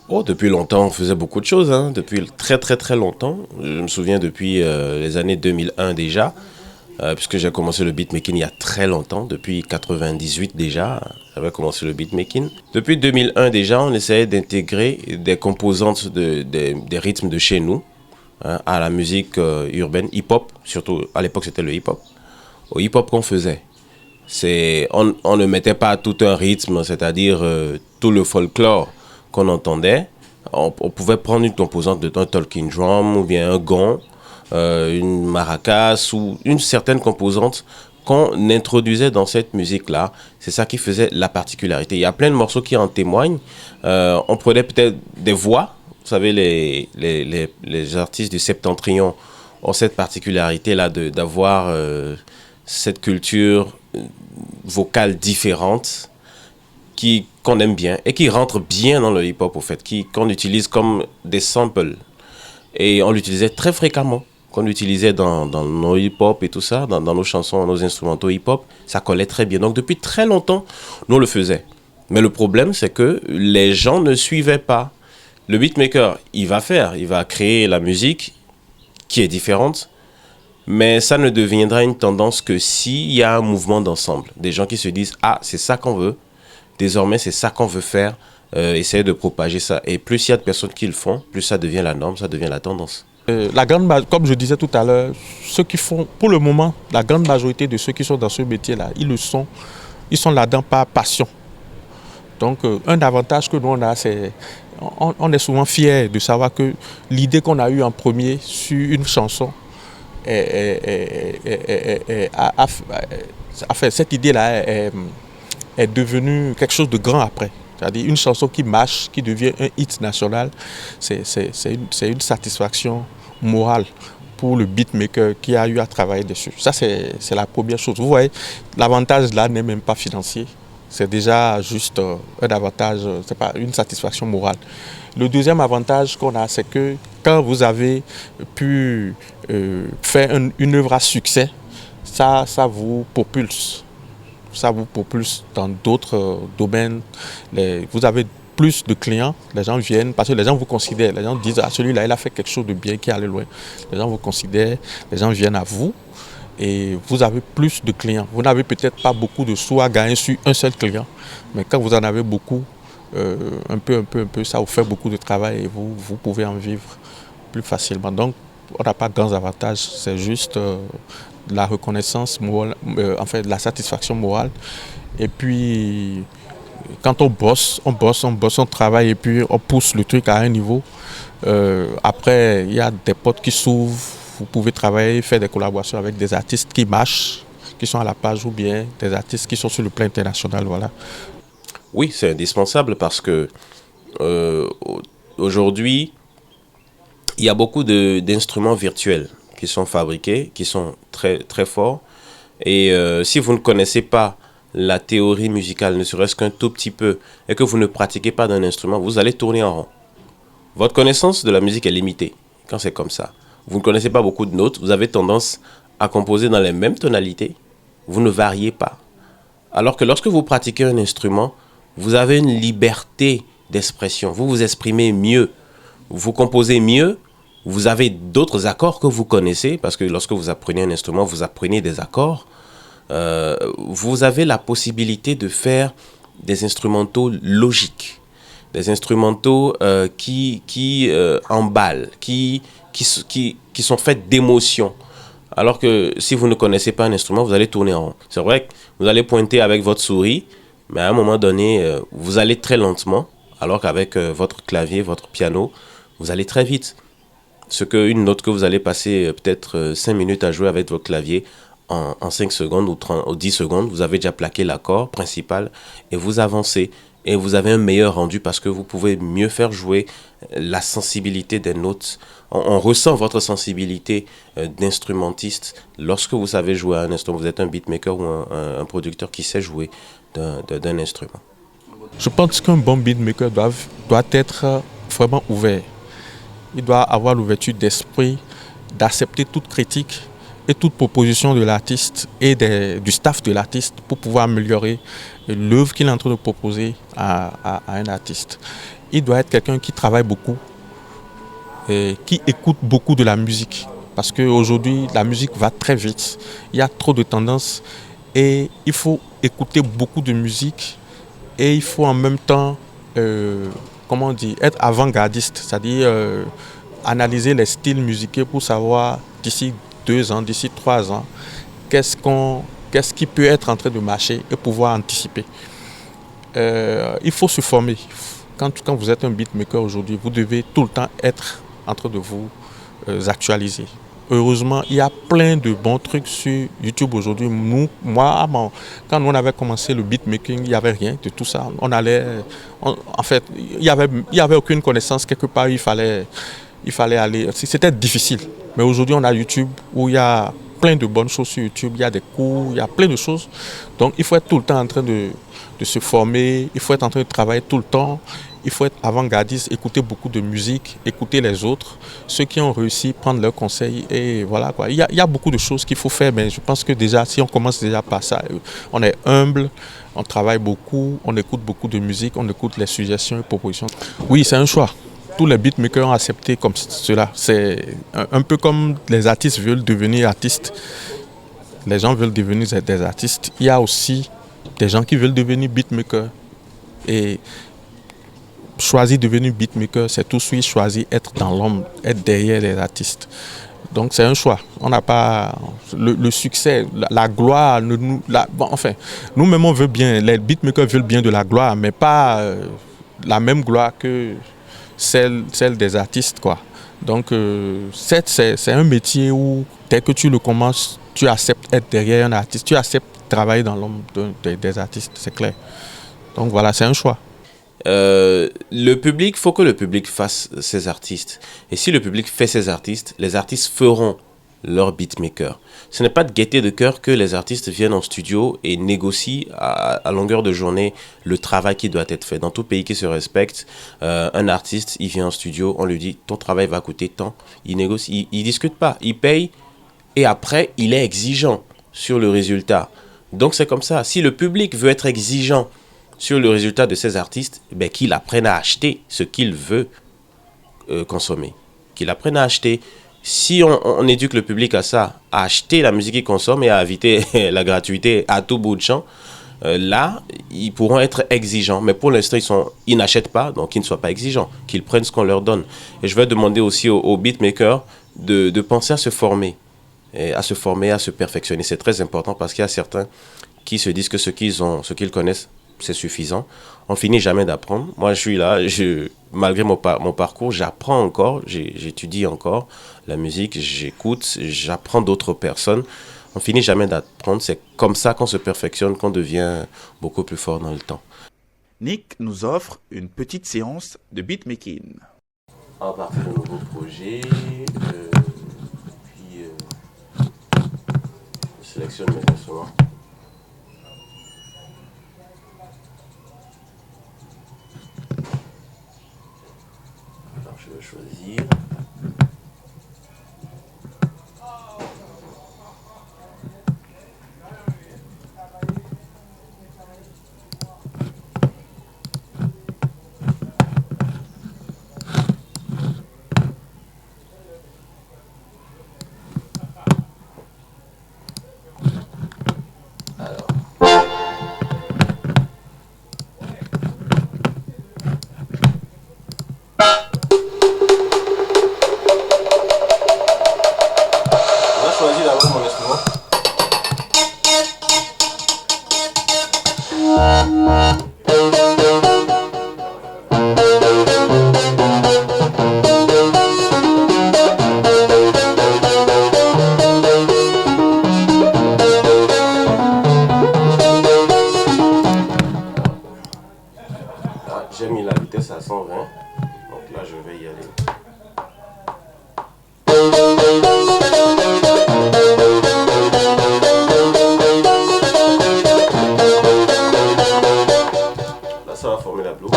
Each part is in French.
Oh, depuis longtemps, on faisait beaucoup de choses, hein. Depuis très très très longtemps. Je me souviens depuis les années 2001 déjà, puisque j'ai commencé le beatmaking il y a très longtemps, depuis 98 déjà, j'avais commencé le beatmaking. Depuis 2001 déjà, on essayait d'intégrer des composantes des rythmes de chez nous, hein, à la musique urbaine, hip-hop, surtout à l'époque c'était le hip-hop, au hip-hop qu'on faisait. On ne mettait pas tout un rythme, c'est-à-dire tout le folklore qu'on entendait. On pouvait prendre une composante d'un talking drum ou bien un gong, une maracas ou une certaine composante qu'on introduisait dans cette musique-là. C'est ça qui faisait la particularité. Il y a plein de morceaux qui en témoignent. On prenait peut-être des voix. Vous savez, les artistes du septentrion ont cette particularité-là d'avoir cette culture vocale différente qu'on aime bien et qui rentre bien dans le hip-hop au fait, qu'on utilise comme des samples. Et on l'utilisait très fréquemment. Qu'on l'utilisait dans nos hip-hop et tout ça, dans nos chansons, nos instrumentaux hip-hop, ça collait très bien. Donc depuis très longtemps, nous on le faisait. Mais le problème, c'est que les gens ne suivaient pas. Le beatmaker, il va créer la musique qui est différente, mais ça ne deviendra une tendance que s'il y a un mouvement d'ensemble. Des gens qui se disent, ah, c'est ça qu'on veut, désormais c'est ça qu'on veut faire, essayer de propager ça. Et plus il y a de personnes qui le font, plus ça devient la norme, ça devient la tendance. Comme je disais tout à l'heure, ceux qui font, pour le moment, la grande majorité de ceux qui sont dans ce métier-là, ils sont là-dedans par passion. Donc, un avantage que nous on a, c'est on est souvent fiers de savoir que l'idée qu'on a eue en premier sur une chanson, cette idée-là est devenue quelque chose de grand après. C'est-à-dire une chanson qui marche, qui devient un hit national, c'est une satisfaction morale pour le beatmaker qui a eu à travailler dessus. Ça, c'est la première chose. Vous voyez, l'avantage là n'est même pas financier. C'est déjà juste un avantage, c'est pas une satisfaction morale. Le deuxième avantage qu'on a, c'est que quand vous avez pu faire une œuvre à succès, ça vous propulse. Ça vous propulse dans d'autres domaines. Vous avez plus de clients, les gens viennent, parce que les gens vous considèrent, les gens disent, ah, celui-là, il a fait quelque chose de bien qui allait loin. Les gens vous considèrent, les gens viennent à vous et vous avez plus de clients. Vous n'avez peut-être pas beaucoup de sous à gagner sur un seul client, mais quand vous en avez beaucoup, un peu, ça vous fait beaucoup de travail et vous pouvez en vivre plus facilement. Donc, on n'a pas de grands avantages, c'est juste la reconnaissance morale, enfin la satisfaction morale. Et puis, quand on bosse, on travaille et puis on pousse le truc à un niveau. Après, il y a des potes qui s'ouvrent, vous pouvez travailler, faire des collaborations avec des artistes qui marchent, qui sont à la page ou bien des artistes qui sont sur le plan international, voilà. Oui, c'est indispensable parce que aujourd'hui, il y a beaucoup d'instruments virtuels qui sont fabriqués, qui sont très, très forts. Et si vous ne connaissez pas la théorie musicale, ne serait-ce qu'un tout petit peu, et que vous ne pratiquez pas d'un instrument, vous allez tourner en rond. Votre connaissance de la musique est limitée quand c'est comme ça. Vous ne connaissez pas beaucoup de notes, vous avez tendance à composer dans les mêmes tonalités, vous ne variez pas. Alors que lorsque vous pratiquez un instrument, vous avez une liberté d'expression, vous vous exprimez mieux, vous composez mieux, vous avez d'autres accords que vous connaissez, parce que lorsque vous apprenez un instrument, vous apprenez des accords. Vous avez la possibilité de faire des instrumentaux logiques, des instrumentaux qui emballent, qui sont faits d'émotions. Alors que si vous ne connaissez pas un instrument, vous allez tourner en rond. C'est vrai que vous allez pointer avec votre souris, mais à un moment donné, vous allez très lentement, alors qu'avec votre clavier, votre piano, vous allez très vite. Ce qu'une note que vous allez passer peut-être 5 minutes à jouer avec votre clavier, en 5 secondes ou 10 secondes, vous avez déjà plaqué l'accord principal et vous avancez. Et vous avez un meilleur rendu parce que vous pouvez mieux faire jouer la sensibilité des notes. On ressent votre sensibilité d'instrumentiste lorsque vous savez jouer à un instrument. Vous êtes un beatmaker ou un producteur qui sait jouer d'un instrument. Je pense qu'un bon beatmaker doit être vraiment ouvert. Il doit avoir l'ouverture d'esprit, d'accepter toute critique et toute proposition de l'artiste et du staff de l'artiste pour pouvoir améliorer l'œuvre qu'il est en train de proposer à un artiste. il doit être quelqu'un qui travaille beaucoup et qui écoute beaucoup de la musique. Parce qu'aujourd'hui, la musique va très vite. Il y a trop de tendances et il faut écouter beaucoup de musique et il faut en même temps, comment on dit, être avant-gardiste, c'est-à-dire analyser les styles musicaux pour savoir d'ici 2 ans, d'ici 3 ans, qu'est-ce qui peut être en train de marcher et pouvoir anticiper. Il faut se former. Quand vous êtes un beatmaker aujourd'hui, vous devez tout le temps être en train de vous actualiser. Heureusement, il y a plein de bons trucs sur YouTube aujourd'hui. Quand nous on avait commencé le beatmaking, il n'y avait rien de tout ça. En fait, il y avait aucune connaissance quelque part. Il fallait aller. C'était difficile. Mais aujourd'hui, on a YouTube où il y a plein de bonnes choses sur YouTube. Il y a des cours, il y a plein de choses. Donc, il faut être tout le temps en train de se former. Il faut être en train de travailler tout le temps. Il faut être avant-gardiste, écouter beaucoup de musique, écouter les autres, ceux qui ont réussi, prendre leurs conseils et voilà quoi. Il y a beaucoup de choses qu'il faut faire, mais je pense que déjà, si on commence déjà par ça, on est humble, on travaille beaucoup, on écoute beaucoup de musique, on écoute les suggestions et propositions. Oui, c'est un choix. Tous les beatmakers ont accepté comme cela. C'est un peu comme les artistes veulent devenir artistes. Les gens veulent devenir des artistes. Il y a aussi des gens qui veulent devenir beatmakers. Et choisir devenir beatmaker, c'est tout de suite choisir être dans l'ombre, être derrière les artistes. Donc c'est un choix. On n'a pas le succès, la gloire. Nous-mêmes on veut bien, les beatmakers veulent bien de la gloire, mais pas la même gloire que celle des artistes, quoi. Donc c'est un métier où dès que tu le commences, tu acceptes être derrière un artiste, tu acceptes travailler dans l'ombre des artistes, c'est clair. Donc voilà, c'est un choix. Le public, faut que le public fasse ses artistes. Et si le public fait ses artistes, les artistes feront leur beatmaker. Ce n'est pas de gaieté de cœur que les artistes viennent en studio et négocient à longueur de journée le travail qui doit être fait. Dans tout pays qui se respecte, un artiste, il vient en studio, on lui dit ton travail va coûter tant. Il négocie, il discute pas, il paye et après il est exigeant sur le résultat. Donc c'est comme ça. Si le public veut être exigeant sur le résultat de ces artistes, ben, qu'il apprenne à acheter ce qu'il veut consommer. Qu'il apprenne à acheter. Si on éduque le public à ça, à acheter la musique qu'il consomme et à éviter la gratuité à tout bout de champ, là, ils pourront être exigeants. Mais pour l'instant, ils n'achètent pas, donc ils ne soient pas exigeants. Qu'ils prennent ce qu'on leur donne. Et je vais demander aussi aux beatmakers de penser à se former. À se perfectionner. C'est très important parce qu'il y a certains qui se disent que ce qu'ils connaissent, c'est suffisant. On finit jamais d'apprendre. Moi, je suis là, malgré mon parcours, j'apprends encore, j'étudie encore la musique, j'écoute, j'apprends d'autres personnes. On finit jamais d'apprendre. C'est comme ça qu'on se perfectionne, qu'on devient beaucoup plus fort dans le temps. Nick nous offre une petite séance de beatmaking. À partir de nouveaux projets, puis je sélectionne mes instruments. Je vais choisir. J'ai mis la vitesse à 120, donc là je vais y aller. Là ça va former la blouse.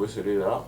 jouer celui-là.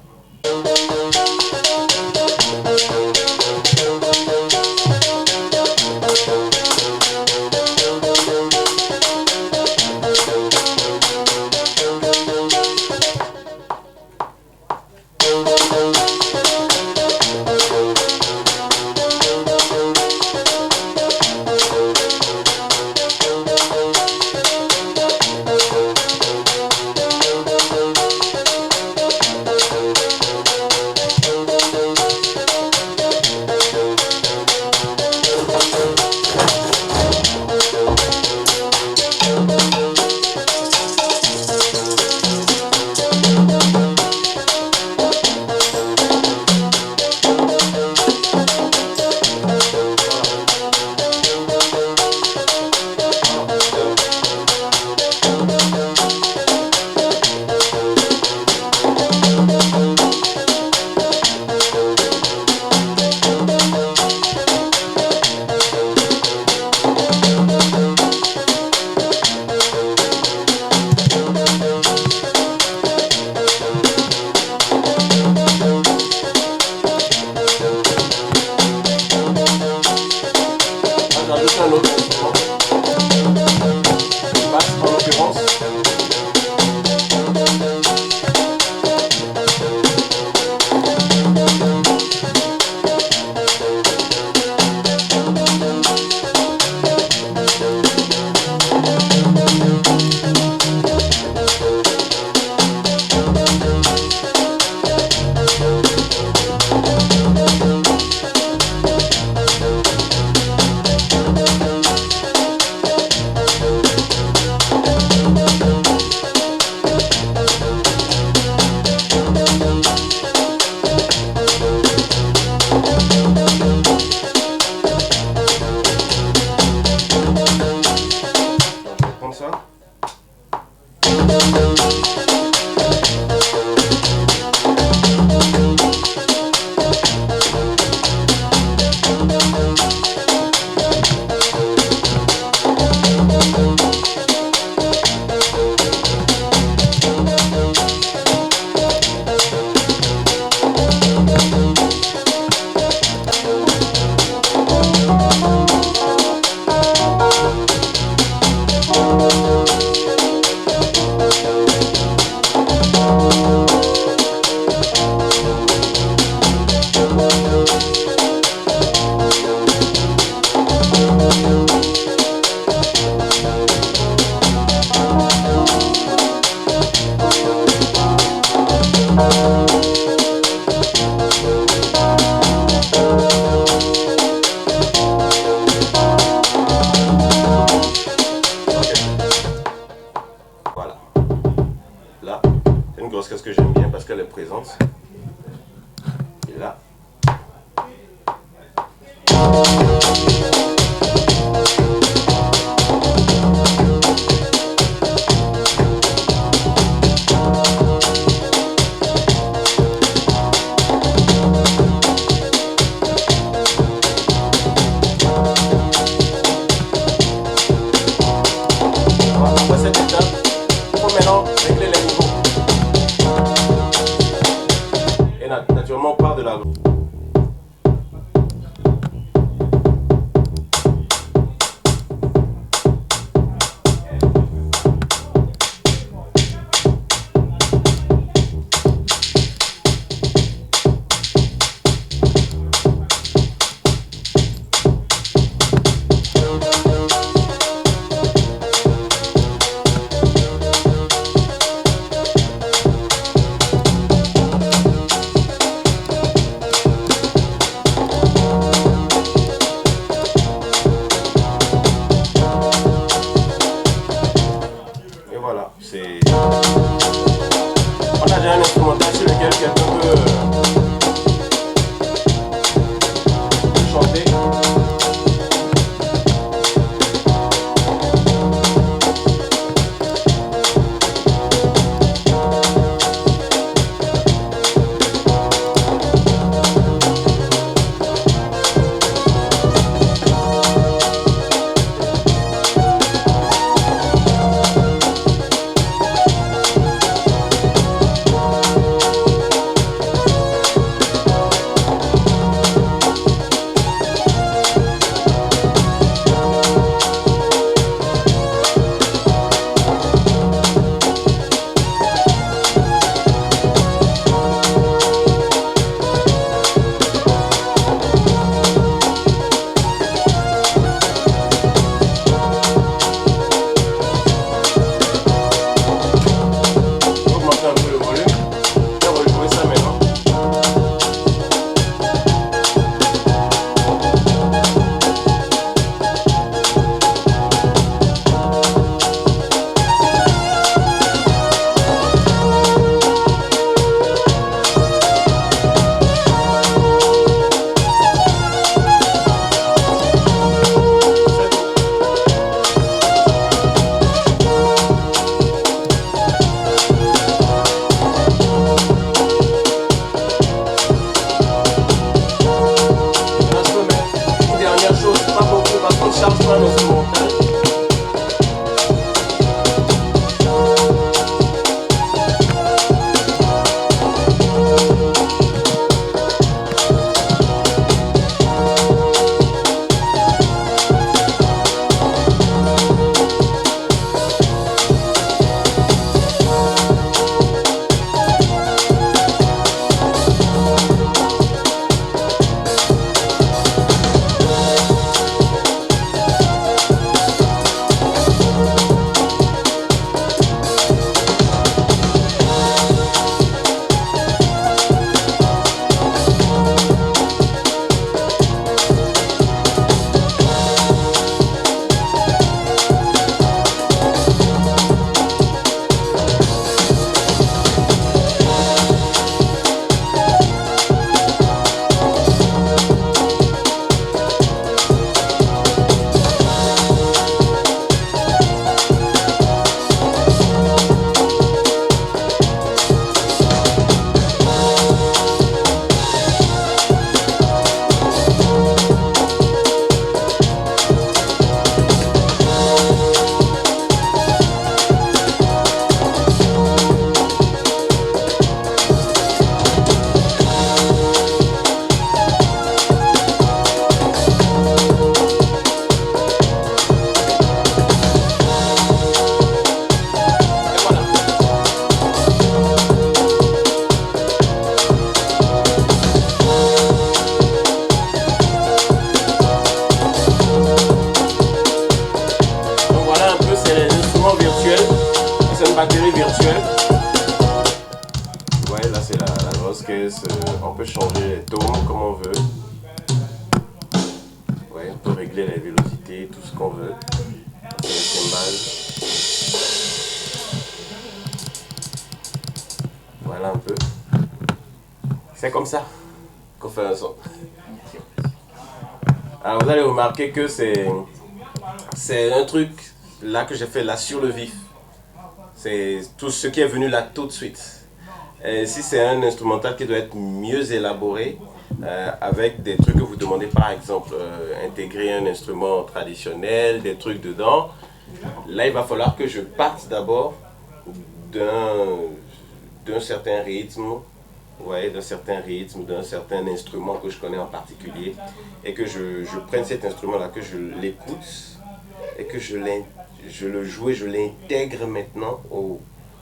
Qu'est-ce que j'aime bien parce qu'elle est présente. Et là. Après cette étape, il faut maintenant régler les niveaux. Naturellement, on part de la... On a déjà un instrumental sur lequel quelqu'un peut chanter. une batterie virtuelle. Ouais, là c'est la grosse caisse. On peut changer les tons comme on veut. Ouais, on peut régler la vélocité, tout ce qu'on veut. Les cymbales. Voilà un peu. C'est comme ça qu'on fait un son. Alors vous allez remarquer que c'est un truc là que j'ai fait là sur le vif. C'est tout ce qui est venu là tout de suite. Et si c'est un instrumental qui doit être mieux élaboré, avec des trucs que vous demandez, par exemple, intégrer un instrument traditionnel, des trucs dedans, là il va falloir que je parte d'abord d'un certain rythme, ouais, d'un certain instrument que je connais en particulier, et que je prenne cet instrument-là, que je l'écoute, et que je le joue et je l'intègre maintenant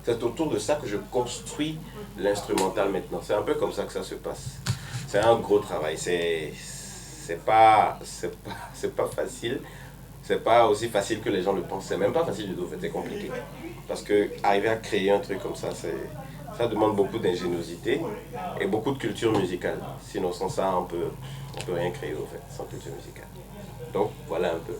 c'est autour de ça que je construis l'instrumental maintenant. C'est un peu comme ça que ça se passe. C'est un gros travail. C'est pas facile. C'est pas aussi facile que les gens le pensent. C'est même pas facile du tout. En fait, c'est compliqué. Parce que arriver à créer un truc comme ça, ça demande beaucoup d'ingéniosité et beaucoup de culture musicale. Sinon, sans ça, on peut rien créer en fait, sans culture musicale. Donc, voilà un peu.